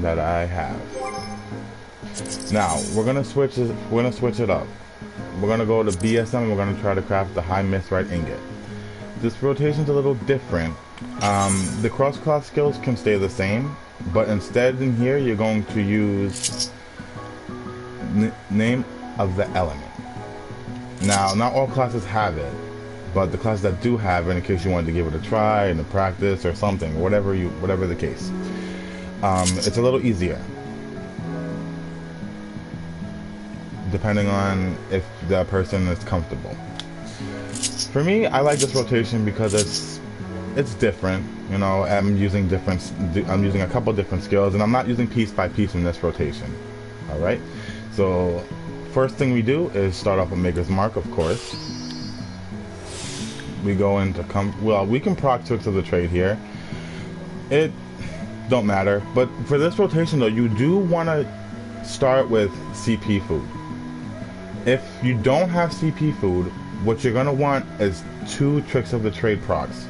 that I have. Now we're gonna switch it. We're gonna switch it up. We're gonna go to BSM. And we're gonna try to craft the high mithrite ingot. This rotation's a little different. The cross-class skills can stay the same, but instead in here you're going to use name of the element. Now, not all classes have it, but the classes that do have it, in case you wanted to give it a try and a practice or something, whatever the case, it's a little easier, depending on if that person is comfortable. For me, I like this rotation because it's different. You know, I'm using a couple different skills, and I'm not using piece by piece in this rotation. All right. So, first thing we do is start off with Maker's Mark, of course. We go into we can proc tricks of the trade here. It don't matter, but for this rotation though, you do want to start with CP food. If you don't have CP food, what you're gonna want is 2 tricks of the trade procs.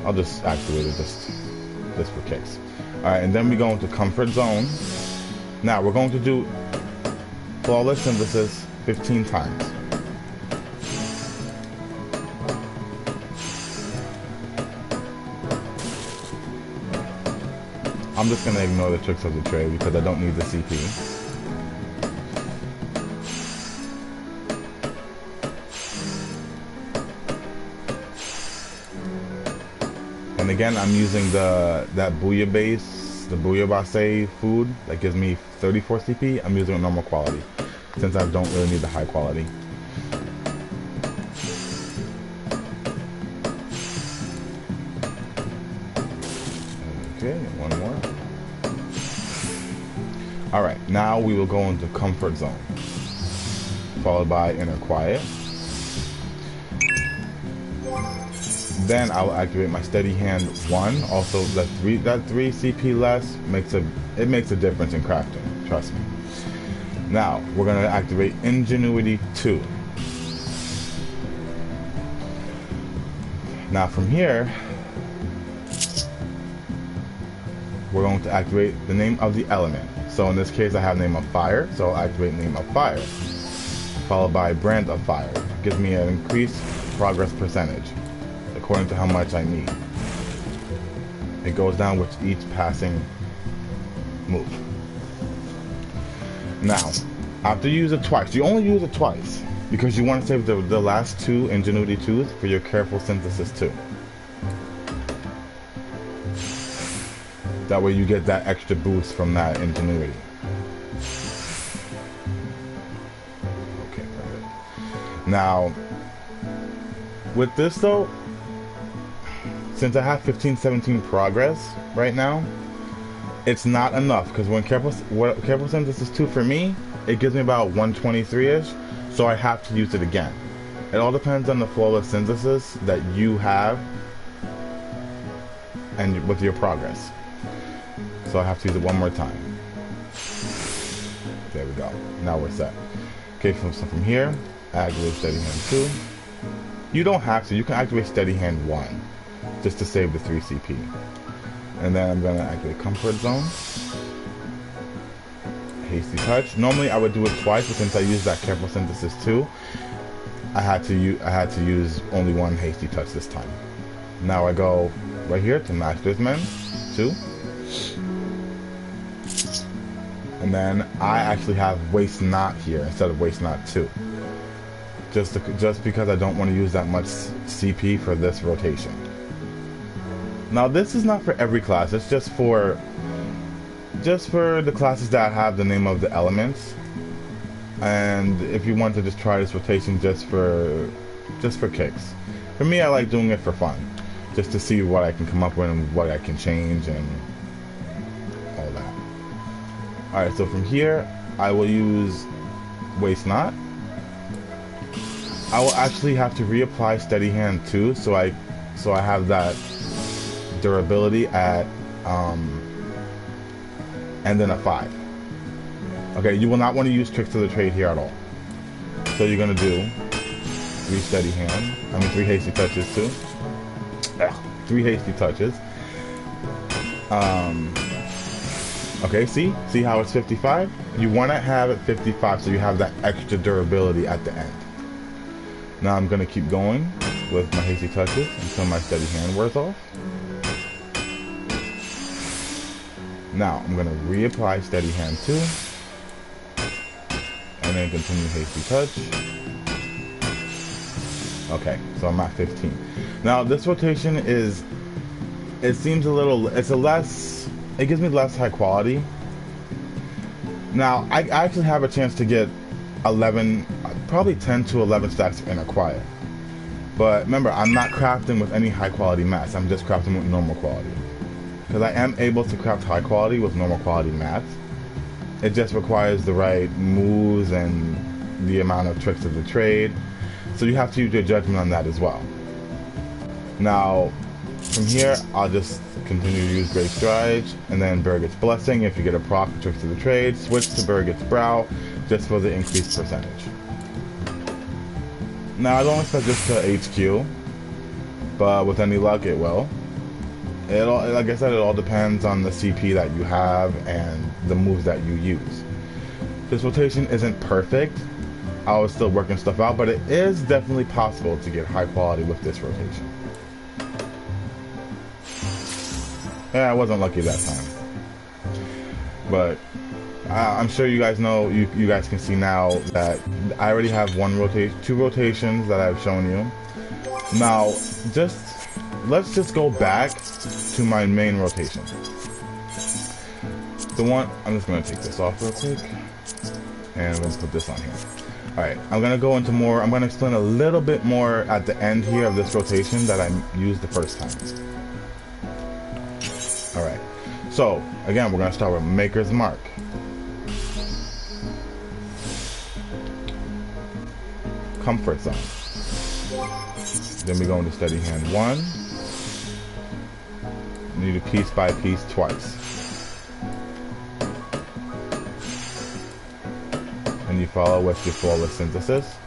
I'll just activate it just for kicks. Alright, and then we go into Comfort Zone. Now we're going to do Flawless Synthesis 15 times. I'm just gonna ignore the tricks of the trade because I don't need the CP. And again, I'm using that Booyah base, the Booyah Base food that gives me 34 CP. I'm using a normal quality since I don't really need the high quality. Okay, one more. Alright, now we will go into Comfort Zone, followed by Inner Quiet. Then I will activate my Steady Hand 1. Also, that 3 CP less makes a difference in crafting. Trust me. Now we're gonna activate Ingenuity 2. Now from here, we're going to activate the name of the element. So in this case, I have name of fire, so I'll activate name of fire, followed by brand of fire. Gives me an increased progress percentage according to how much I need. It goes down with each passing move. Now, after you use it twice, you only use it twice because you want to save the last 2 Ingenuity 2s for your Careful Synthesis 2. That way you get that extra boost from that Ingenuity. Okay, perfect. Now, with this though, since I have 15-17 progress right now, it's not enough because when Careful Synthesis 2 for me, it gives me about 123-ish, so I have to use it again. It all depends on the Flawless Synthesis that you have and with your progress. So I have to use it one more time. There we go. Now we're set. Okay, from here, activate Steady Hand 2. You don't have to. You can activate Steady Hand 1 just to save the 3 CP. And then I'm gonna activate Comfort Zone. Hasty Touch. Normally I would do it twice, but since I used that Careful Synthesis 2, I had to use only 1 Hasty Touch this time. Now I go right here to Master's Men 2. And then I actually have Waste Not here instead of Waste Not 2. Just because I don't want to use that much CP for this rotation. Now this is not for every class, it's just for the classes that have the name of the elements. And if you want to just try this rotation just for kicks. For me, I like doing it for fun. Just to see what I can come up with and what I can change and all that. Alright, so from here, I will use Waste Not. I will actually have to reapply Steady Hand 2, so I have that durability at and then a 5. Okay, you will not want to use Tricks of the Trade here at all. So you're gonna do 3 Steady Hand, 3 Hasty Touches too. 3 Hasty Touches. Okay, see how it's 55? You want to have it 55 so you have that extra durability at the end. Now I'm going to keep going with my hasty touches until my steady hand wears off. Now I'm going to reapply steady hand 2 and then continue hasty touch. Okay, so I'm at 15. Now this rotation is, it seems a little, it gives me less high quality. Now I actually have a chance to get 11, probably 10 to 11 stacks in a quiet. But remember, I'm not crafting with any high quality mats, I'm just crafting with normal quality. Because I am able to craft high quality with normal quality mats. It just requires the right moves and the amount of tricks of the trade. So you have to use your judgment on that as well. Now, from here, I'll just continue to use Great Strides, and then Birgit's Blessing if you get a proc for tricks of the trade. Switch to Birgit's Brow, just for the increased percentage. Now, I don't expect this to HQ, but with any luck, it will. Like I said, it all depends on the CP that you have and the moves that you use. This rotation isn't perfect. I was still working stuff out, but it is definitely possible to get high quality with this rotation. Yeah, I wasn't lucky that time. But I'm sure you guys know, you guys can see now that I already have two rotations that I've shown you. Now, let's just go back to my main rotation. I'm just gonna take this off real quick, and I'm gonna put this on here. Alright, I'm gonna explain a little bit more at the end here of this rotation that I used the first time. Alright, so again, we're gonna start with Maker's Mark. Comfort Zone. Then we go into Steady Hand 1. You do piece by piece twice. And you follow with your Flawless Synthesis.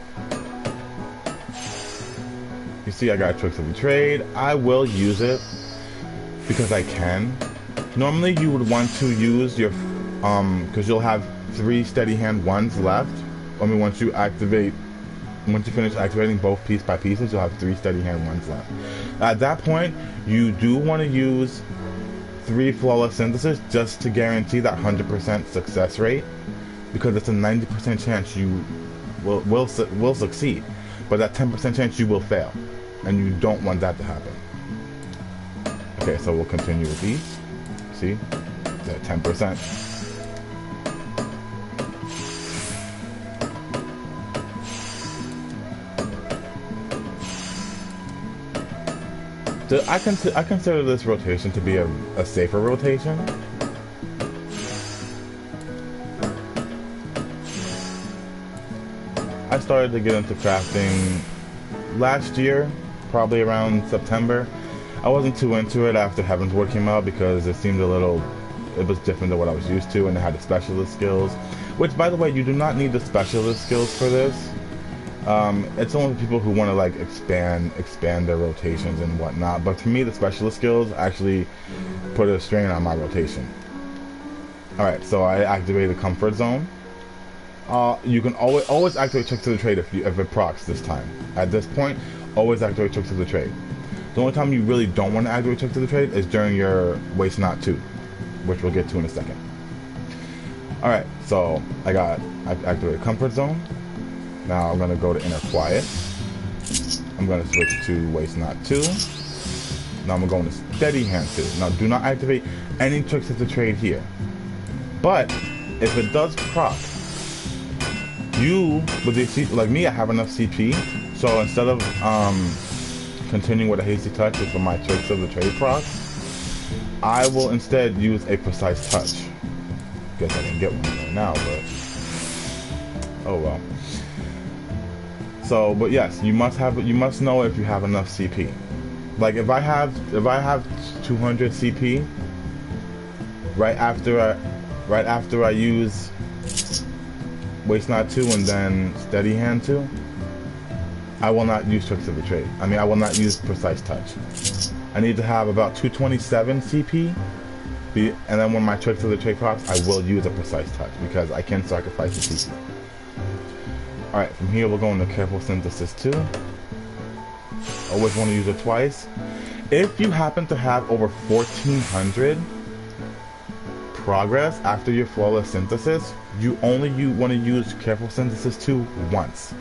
You see I got Tricks of the Trade. I will use it because I can. Normally you would want to use your, because you'll have 3 Steady Hand 1s left. I mean, once you finish activating both piece by pieces, you'll have 3 Steady Hand 1s left. At that point, you do want to use 3 Flawless Synthesis just to guarantee that 100% success rate, because it's a 90% chance you will succeed, but that 10% chance you will fail, and you don't want that to happen. Okay, so we'll continue with these. See, it's at 10%. I consider this rotation to be a safer rotation. I started to get into crafting last year, probably around September. I wasn't too into it after Heaven's Ward came out because it seemed it was different than what I was used to, and it had the specialist skills. Which, by the way, you do not need the specialist skills for this. It's only people who want to like expand their rotations and whatnot. But for me, the specialist skills actually put a strain on my rotation. Alright, so I activated Comfort Zone. You can always activate Tricks of the Trade if it procs this time. At this point, always activate Tricks of the Trade. The only time you really don't want to activate Tricks of the Trade is during your Waste Not 2, which we'll get to in a second. Alright, so I activated Comfort Zone. Now I'm going to go to Inner Quiet. I'm going to switch to Waste Not 2. Now I'm going to go into Steady Hand 2. Now do not activate any Tricks of the Trade here. But if it does proc, like me, I have enough CP. So instead of continuing with a Hasty Touch for my Tricks of the Trade procs, I will instead use a Precise Touch. Guess I didn't get one right now, but oh well. So, but yes, you must know if you have enough CP. Like if I have 200 CP right after I use Waste Not 2 and then Steady Hand 2, I will not use Tricks of the Trade. I mean, I will not use Precise Touch. I need to have about 227 CP And then when my tricks of the trade procs, I will use a precise touch because I can sacrifice the CP. Alright, from here we'll go into careful synthesis 2. Always want to use it twice. If you happen to have over 1400 progress after your flawless synthesis, you want to use careful synthesis 2 once.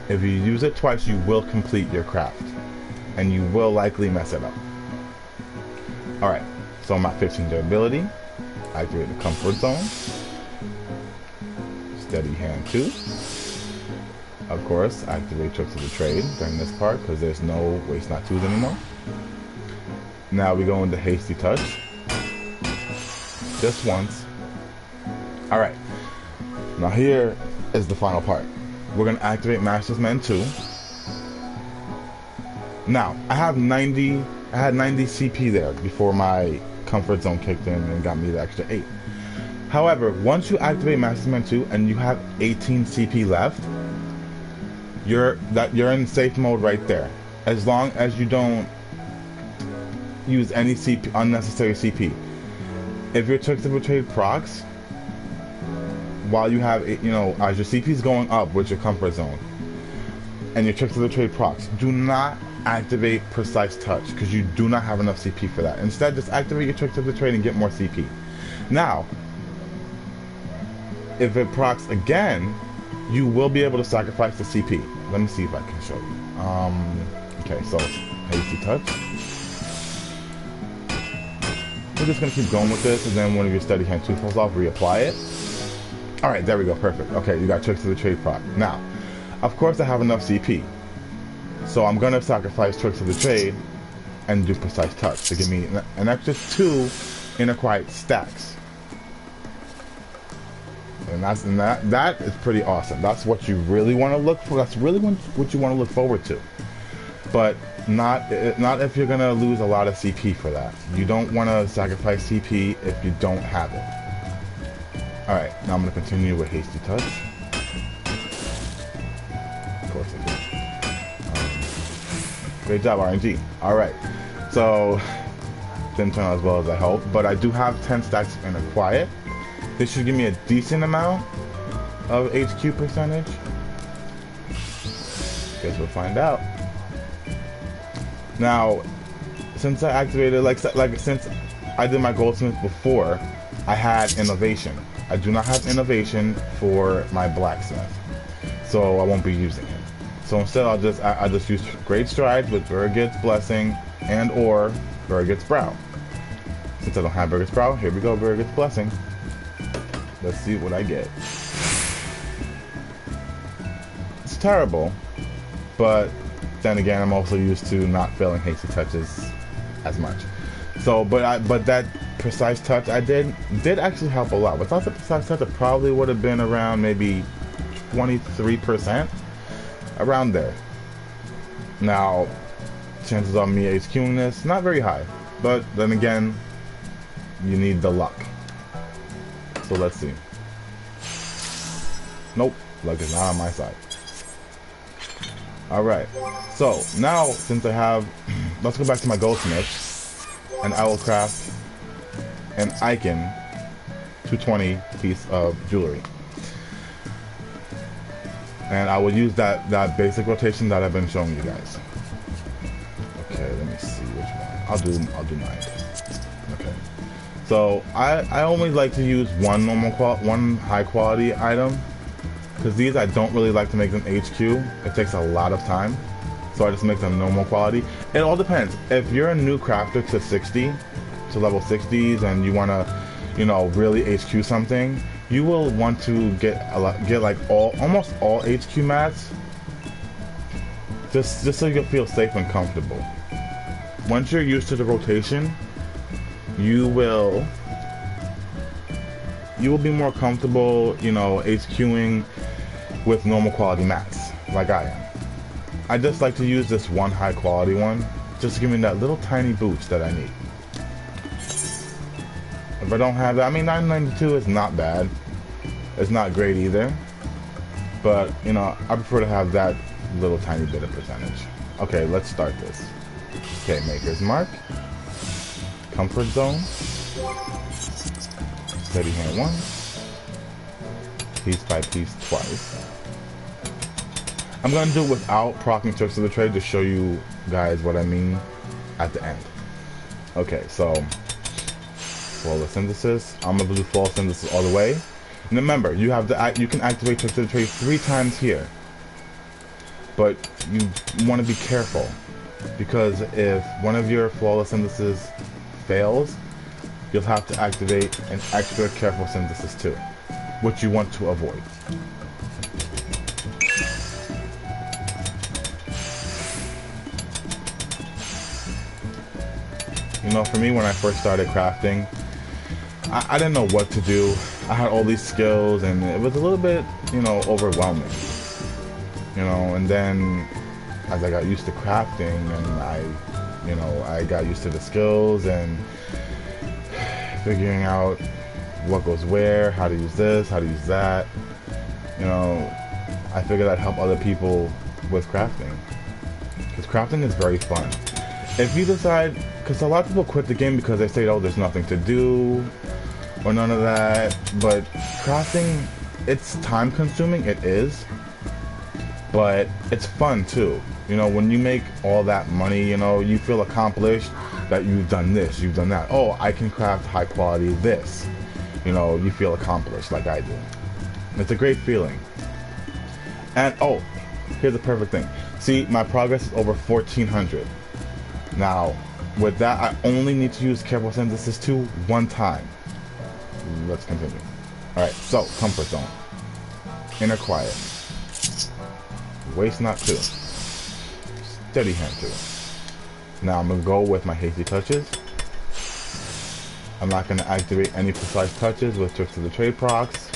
If you use it twice, you will complete your craft. And you will likely mess it up. Alright, so I'm at 15 durability. Activate the comfort zone. Steady hand 2. Of course, activate tricks of the trade during this part because there's no waste not 2s anymore. Now we go into hasty touch. Just once. Alright. Now here is the final part. We're going to activate Master's Men 2. Now, I had 90 CP there before my comfort zone kicked in and got me the extra 8. However, once you activate Master's Men 2 and you have 18 CP left, you're in safe mode right there. As long as you don't use any unnecessary CP. If your tricks of a trade procs, while you have, as your CP is going up with your comfort zone, and your tricks of the trade procs, do not activate precise touch because you do not have enough CP for that. Instead, just activate your tricks of the trade and get more CP. Now, if it procs again, you will be able to sacrifice the CP. Let me see if I can show you. Okay, so hasty touch. We're just gonna keep going with this, and then one of your steady hand 2 falls off, reapply it. Alright, there we go, perfect. Okay, you got tricks of the trade proc. Now, of course I have enough CP. So I'm gonna sacrifice tricks of the trade and do precise touch to give me an extra 2 inner quiet stacks. And that is pretty awesome. That's what you really want to look for. That's really what you want to look forward to. But not if you're gonna lose a lot of CP for that. You don't want to sacrifice CP if you don't have it. All right, now I'm gonna continue with hasty touch. Of course I did. Great job, RNG. All right, so didn't turn out as well as I hoped, but I do have 10 stacks in a quiet. This should give me a decent amount of HQ percentage. Guess we'll find out. Now, since I activated, since I did my goldsmith before, I had innovation. I do not have innovation for my blacksmith, so I won't be using it. So instead, I'll just use Great Strides with Birgit's Blessing and/or Birgit's Brow. Since I don't have Birgit's Brow, here we go, Birgit's Blessing. Let's see what I get. It's terrible, but then again, I'm also used to not failing hasty touches as much. So, but that precise touch I did actually help a lot. Without the precise touch, it probably would have been around maybe 23%, around there. Now, chances of me HQing this, not very high, but then again, you need the luck. So let's see. Nope, luck is not on my side. Alright, so now since I have, let's go back to my goldsmith, and I will craft an icon 220 piece of jewelry. And I will use that basic rotation that I've been showing you guys. Okay, let me see which one. I'll do mine. Okay. So I only like to use one high quality item, because these I don't really like to make them HQ. It takes a lot of time, so I just make them normal quality. It all depends. If you're a new crafter to 60, to level 60s, and you want to, really HQ something, you will want to get like almost all HQ mats, just so you feel safe and comfortable. Once you're used to the rotation, you will be more comfortable, HQing with normal quality mats, like I am. I just like to use this one high quality one, just to give me that little tiny boost that I need. If I don't have that, 992 is not bad. It's not great either, but I prefer to have that little tiny bit of percentage. Okay, let's start this. Okay, Maker's Mark, Comfort Zone, steady hand once, piece by piece twice. I'm gonna do it without proccing tricks of the trade to show you guys what I mean at the end. Okay, so flawless synthesis. I'm gonna do flawless synthesis all the way. And remember, you can activate tricks of the trade 3 times here, but you want to be careful because if one of your flawless synthesis fails, you'll have to activate an extra careful synthesis too, which you want to avoid. You know, for me, when I first started crafting, I didn't know what to do. I had all these skills, and it was a little bit, you know, overwhelming. You know, and then as I got used to crafting, and I got used to the skills and figuring out what goes where, how to use this, how to use that. You know, I figured I'd help other people with crafting, because crafting is very fun. If you decide, because a lot of people quit the game because they say, oh, there's nothing to do, or none of that, but crafting, it's time consuming, it is, but it's fun too. You know, when you make all that money, you know, you feel accomplished that you've done this, you've done that. Oh, I can craft high quality this. You know, you feel accomplished like I do. It's a great feeling. And, oh, here's the perfect thing. See, my progress is over 1,400. Now, with that, I only need to use careful synthesis 2 one time. Let's continue. Alright, so, comfort zone. Inner quiet. Waste not 2. Steady hand 2. Now I'm going to go with my hasty touches. I'm not going to activate any precise touches with tricks of the trade procs,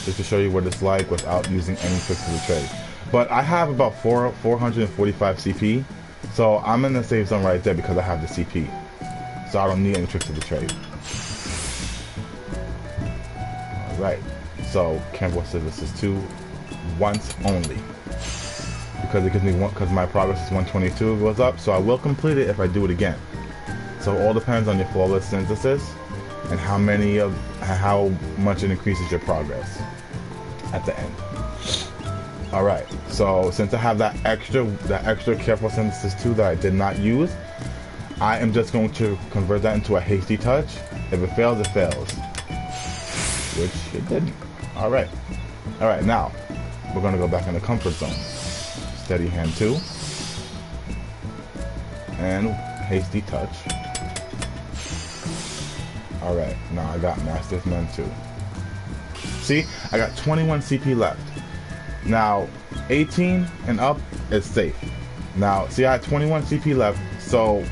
just to show you what it's like without using any tricks of the trade. But I have about 445 CP, so I'm in the safe zone right there because I have the CP. So I don't need any tricks of the trade. Alright, so careful synthesis 2 once only. Because it gives me one, because my progress is 122 if it goes up, so I will complete it if I do it again. So it all depends on your flawless synthesis and how much it increases your progress at the end. Alright, so since I have that extra careful synthesis 2 that I did not use, I am just going to convert that into a hasty touch. If it fails, it fails. Which it didn't. Alright. Alright, now we're gonna go back in the comfort zone. Steady hand 2. And hasty touch. Alright, now I got Master's Men 2. See, I got 21 CP left. Now, 18 and up is safe. Now, see, I had 21 CP left, so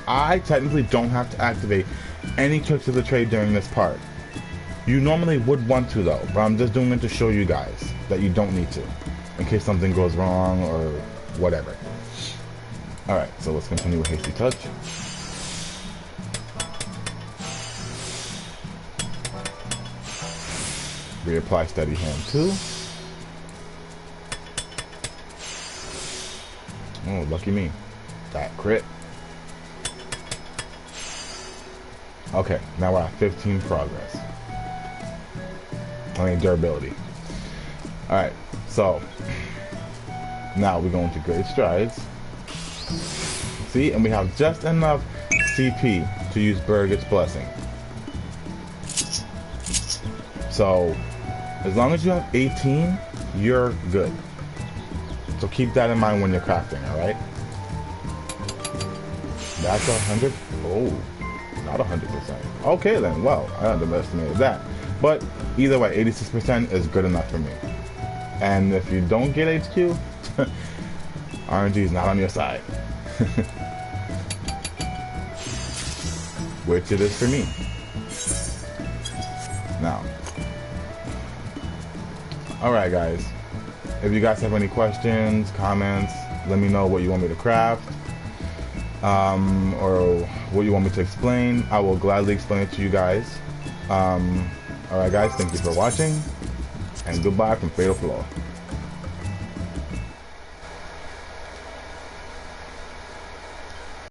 I technically don't have to activate any tricks of the trade during this part. You normally would want to though, but I'm just doing it to show you guys that you don't need to, in case something goes wrong or whatever. Alright, so let's continue with hasty touch. Reapply steady hand 2. Oh, lucky me. That crit. Okay, now we're at 15 progress. I mean durability. Alright, so now we go into great strides. See, and we have just enough CP to use Birgit's Blessing. So as long as you have 18, you're good. So keep that in mind when you're crafting, alright? That's 100. Oh, not 100%. Okay then, well, I underestimated that. But either way, 86% is good enough for me. And if you don't get HQ, RNG is not on your side. Which it is for me. Now, alright guys, if you guys have any questions, comments, let me know what you want me to craft, or what you want me to explain. I will gladly explain it to you guys. Alright guys, thank you for watching, and goodbye from Fatal Flaw.